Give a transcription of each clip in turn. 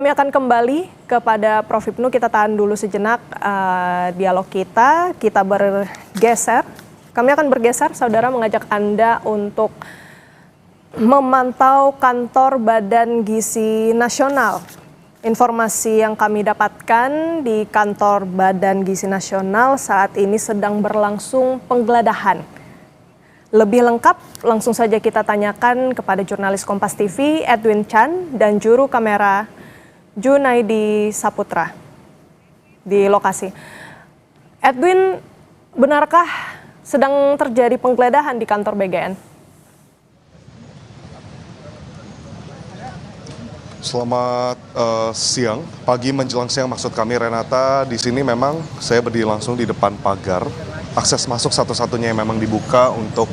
Kami akan kembali kepada Prof. Hipnu, kita tahan dulu sejenak dialog kita bergeser. Kami akan bergeser, saudara, mengajak Anda untuk memantau kantor Badan Gizi Nasional. Informasi yang kami dapatkan di kantor Badan Gizi Nasional saat ini sedang berlangsung penggeledahan. Lebih lengkap langsung saja kita tanyakan kepada jurnalis Kompas TV Edwin Chan dan juru kamera Junaidi Saputra di lokasi. Edwin, benarkah sedang terjadi penggeledahan di kantor BGN? Selamat siang, pagi menjelang siang maksud kami, Renata. Di sini memang saya berdiri langsung di depan pagar. Akses masuk satu-satunya yang memang dibuka untuk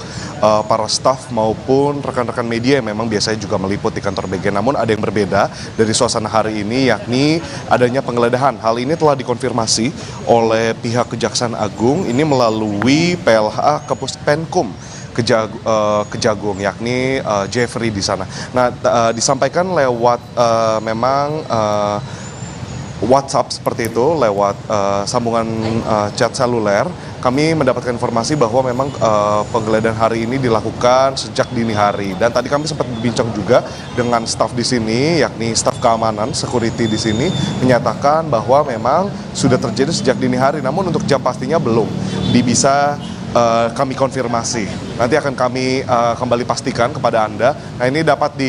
para staf maupun rekan-rekan media yang memang biasanya juga meliput di kantor BGN. Namun ada yang berbeda dari suasana hari ini, yakni adanya penggeledahan. Hal ini telah dikonfirmasi oleh pihak Kejaksaan Agung ini melalui PLH Kepuspenkum Kejagung, yakni Jeffrey di sana. Nah, disampaikan lewat memang WhatsApp seperti itu, lewat sambungan chat seluler. Kami mendapatkan informasi bahwa memang penggeledahan hari ini dilakukan sejak dini hari. Dan tadi kami sempat berbincang juga dengan staf di sini, yakni staf keamanan, security di sini, menyatakan bahwa memang sudah terjadi sejak dini hari. Namun untuk jam pastinya belum bisa kami konfirmasi. Nanti akan kami kembali pastikan kepada Anda. Nah, ini dapat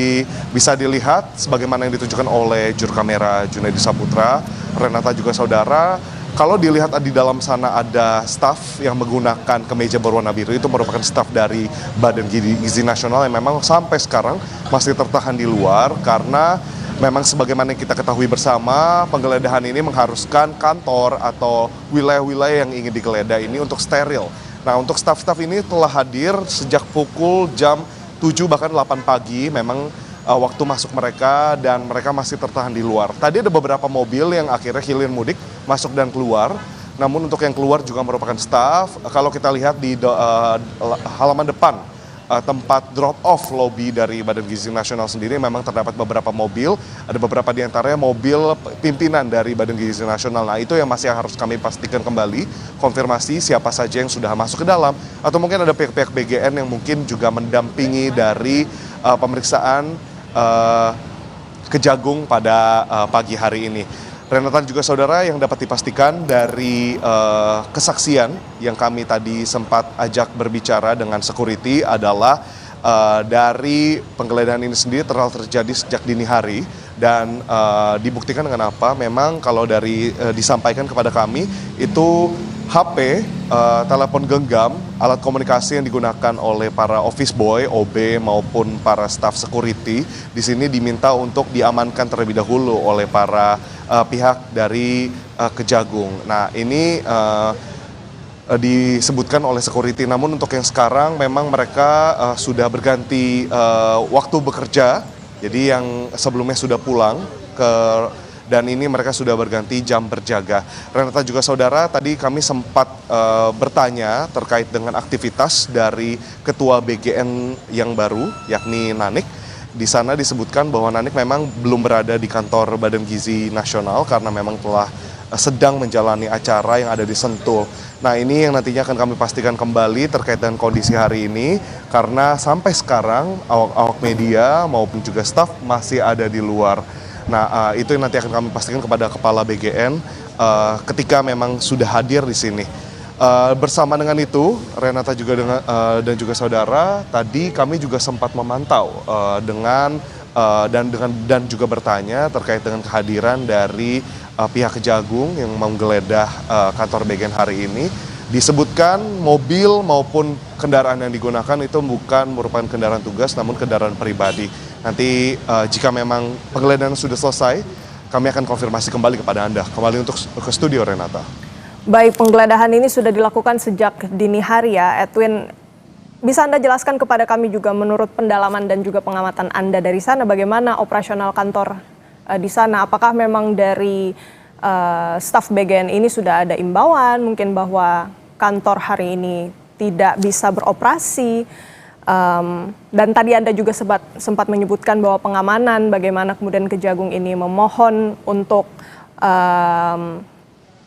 bisa dilihat sebagaimana yang ditunjukkan oleh juru kamera Junaidi Saputra, Renata juga saudara. Kalau dilihat di dalam sana ada staf yang menggunakan kemeja berwarna biru, itu merupakan staf dari Badan Gizi Nasional yang memang sampai sekarang masih tertahan di luar karena memang sebagaimana yang kita ketahui bersama, penggeledahan ini mengharuskan kantor atau wilayah-wilayah yang ingin digeledah ini untuk steril. Nah, untuk staf-staf ini telah hadir sejak pukul jam 7 bahkan 8 pagi memang waktu masuk mereka, dan mereka masih tertahan di luar. Tadi ada beberapa mobil yang akhirnya hilir mudik masuk dan keluar. Namun untuk yang keluar juga merupakan staf. Kalau kita lihat di halaman depan tempat drop off lobby dari Badan Gizi Nasional sendiri memang terdapat beberapa mobil, ada beberapa di antaranya mobil pimpinan dari Badan Gizi Nasional. Nah, itu yang masih harus kami pastikan kembali, konfirmasi siapa saja yang sudah masuk ke dalam, atau mungkin ada pihak-pihak BGN yang mungkin juga mendampingi dari pemeriksaan Kejagung pada pagi hari ini. Renata juga saudara, yang dapat dipastikan dari kesaksian yang kami tadi sempat ajak berbicara dengan security adalah dari penggeledahan ini sendiri telah terjadi sejak dini hari, dan dibuktikan dengan apa? Memang kalau dari disampaikan kepada kami itu HP, telepon genggam, alat komunikasi yang digunakan oleh para office boy, OB maupun para staff security di sini diminta untuk diamankan terlebih dahulu oleh para pihak dari Kejagung. Nah, ini disebutkan oleh security. Namun untuk yang sekarang memang mereka sudah berganti waktu bekerja. Jadi yang sebelumnya sudah pulang dan ini mereka sudah berganti jam berjaga. Renata juga saudara, tadi kami sempat bertanya terkait dengan aktivitas dari Ketua BGN yang baru, yakni Nanik. Di sana disebutkan bahwa Nanik memang belum berada di kantor Badan Gizi Nasional karena memang telah sedang menjalani acara yang ada di Sentul. Nah, ini yang nantinya akan kami pastikan kembali terkait dengan kondisi hari ini, karena sampai sekarang awak media maupun juga staf masih ada di luar. Nah, itu yang nanti akan kami pastikan kepada Kepala BGN ketika memang sudah hadir di sini. Bersama dengan itu, Renata juga dan juga saudara, tadi kami juga sempat memantau dan juga bertanya terkait dengan kehadiran dari pihak Kejagung yang menggeledah kantor BGN hari ini. Disebutkan mobil maupun kendaraan yang digunakan itu bukan merupakan kendaraan tugas, namun kendaraan pribadi. Nanti jika memang penggeledahan sudah selesai, kami akan konfirmasi kembali kepada Anda. Kembali untuk ke studio, Renata. Baik, penggeledahan ini sudah dilakukan sejak dini hari ya, Edwin. Bisa Anda jelaskan kepada kami juga menurut pendalaman dan juga pengamatan Anda dari sana, bagaimana operasional kantor di sana? Apakah memang dari staf BGN ini sudah ada imbauan mungkin bahwa kantor hari ini tidak bisa beroperasi? Dan tadi Anda juga sempat menyebutkan bahwa pengamanan, bagaimana kemudian Kejagung ini memohon untuk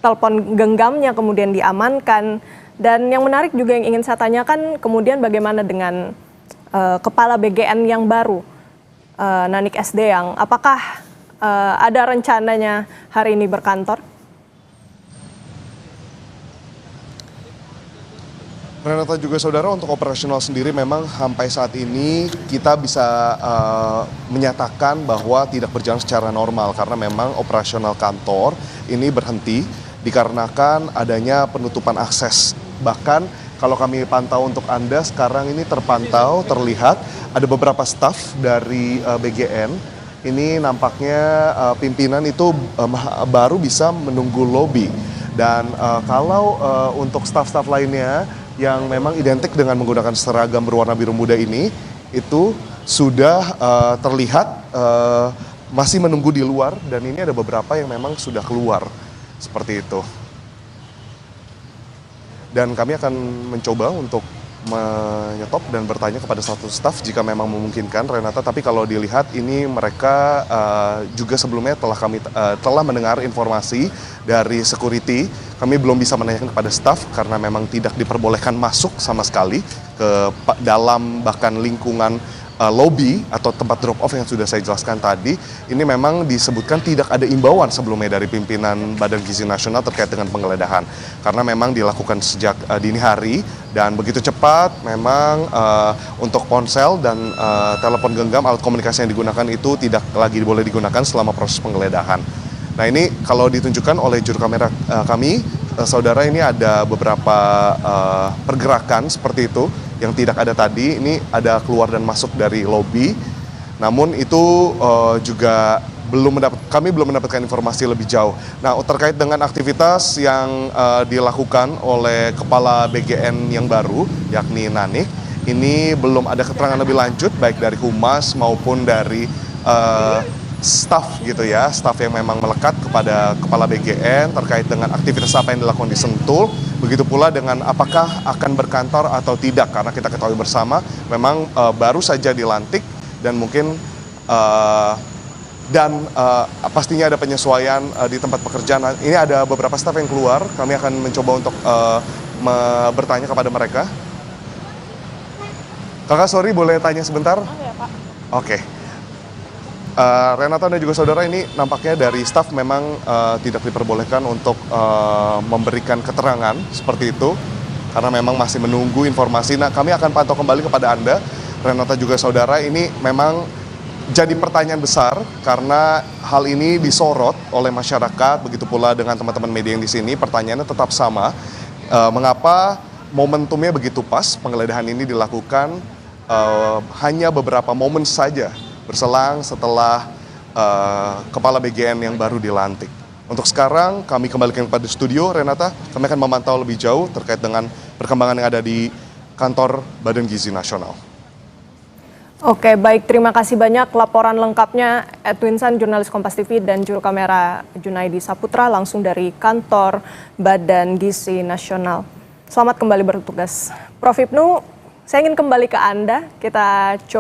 telepon genggamnya kemudian diamankan. Dan yang menarik juga yang ingin saya tanyakan kemudian bagaimana dengan Kepala BGN yang baru, Nanik SD yang apakah ada rencananya hari ini berkantor? Renata juga saudara, untuk operasional sendiri memang sampai saat ini kita bisa menyatakan bahwa tidak berjalan secara normal karena memang operasional kantor ini berhenti dikarenakan adanya penutupan akses. Bahkan kalau kami pantau untuk Anda sekarang ini terpantau terlihat ada beberapa staf dari BGN. Ini nampaknya pimpinan itu baru bisa menunggu lobi. Dan kalau untuk staf-staf lainnya yang memang identik dengan menggunakan seragam berwarna biru muda ini, itu sudah terlihat masih menunggu di luar, dan ini ada beberapa yang memang sudah keluar, seperti itu. Dan kami akan mencoba untuk menyetop dan bertanya kepada satu staf jika memang memungkinkan, Renata. Tapi kalau dilihat ini mereka juga sebelumnya telah mendengar informasi dari security. Kami belum bisa menanyakan kepada staf karena memang tidak diperbolehkan masuk sama sekali ke dalam bahkan lingkungan lobby atau tempat drop off yang sudah saya jelaskan tadi. Ini memang disebutkan tidak ada imbauan sebelumnya dari pimpinan Badan Gizi Nasional terkait dengan penggeledahan, karena memang dilakukan sejak dini hari dan begitu cepat. Memang untuk ponsel dan telepon genggam, alat komunikasi yang digunakan itu tidak lagi boleh digunakan selama proses penggeledahan. Nah, ini kalau ditunjukkan oleh juru kamera kami, saudara, ini ada beberapa pergerakan seperti itu yang tidak ada tadi. Ini ada keluar dan masuk dari lobi. Namun itu juga kami belum mendapatkan informasi lebih jauh. Nah, terkait dengan aktivitas yang dilakukan oleh Kepala BGN yang baru, yakni Nanik, ini belum ada keterangan lebih lanjut baik dari Humas maupun dari staf gitu ya, staf yang memang melekat kepada Kepala BGN terkait dengan aktivitas apa yang dilakukan di Sentul, begitu pula dengan apakah akan berkantor atau tidak, karena kita ketahui bersama memang baru saja dilantik dan mungkin pastinya ada penyesuaian di tempat pekerjaan. Ini ada beberapa staf yang keluar, kami akan mencoba untuk bertanya kepada mereka. Kakak, sorry, boleh tanya sebentar? Oh ya, Pak. Oke. Renata dan juga saudara, ini nampaknya dari staf memang tidak diperbolehkan untuk memberikan keterangan seperti itu karena memang masih menunggu informasi. Nah, kami akan pantau kembali kepada Anda, Renata juga saudara. Ini memang jadi pertanyaan besar karena hal ini disorot oleh masyarakat, begitu pula dengan teman-teman media yang di sini. Pertanyaannya tetap sama, mengapa momentumnya begitu pas penggeledahan ini dilakukan hanya beberapa momen saja berselang setelah Kepala BGN yang baru dilantik. Untuk sekarang kami kembalikan kepada studio, Renata. Kami akan memantau lebih jauh terkait dengan perkembangan yang ada di kantor Badan Gizi Nasional. Oke, baik, terima kasih banyak laporan lengkapnya Edwin San, jurnalis Kompas TV, dan juru kamera Junaidi Saputra langsung dari kantor Badan Gizi Nasional. Selamat kembali bertugas. Prof. Ibnu, saya ingin kembali ke Anda, kita coba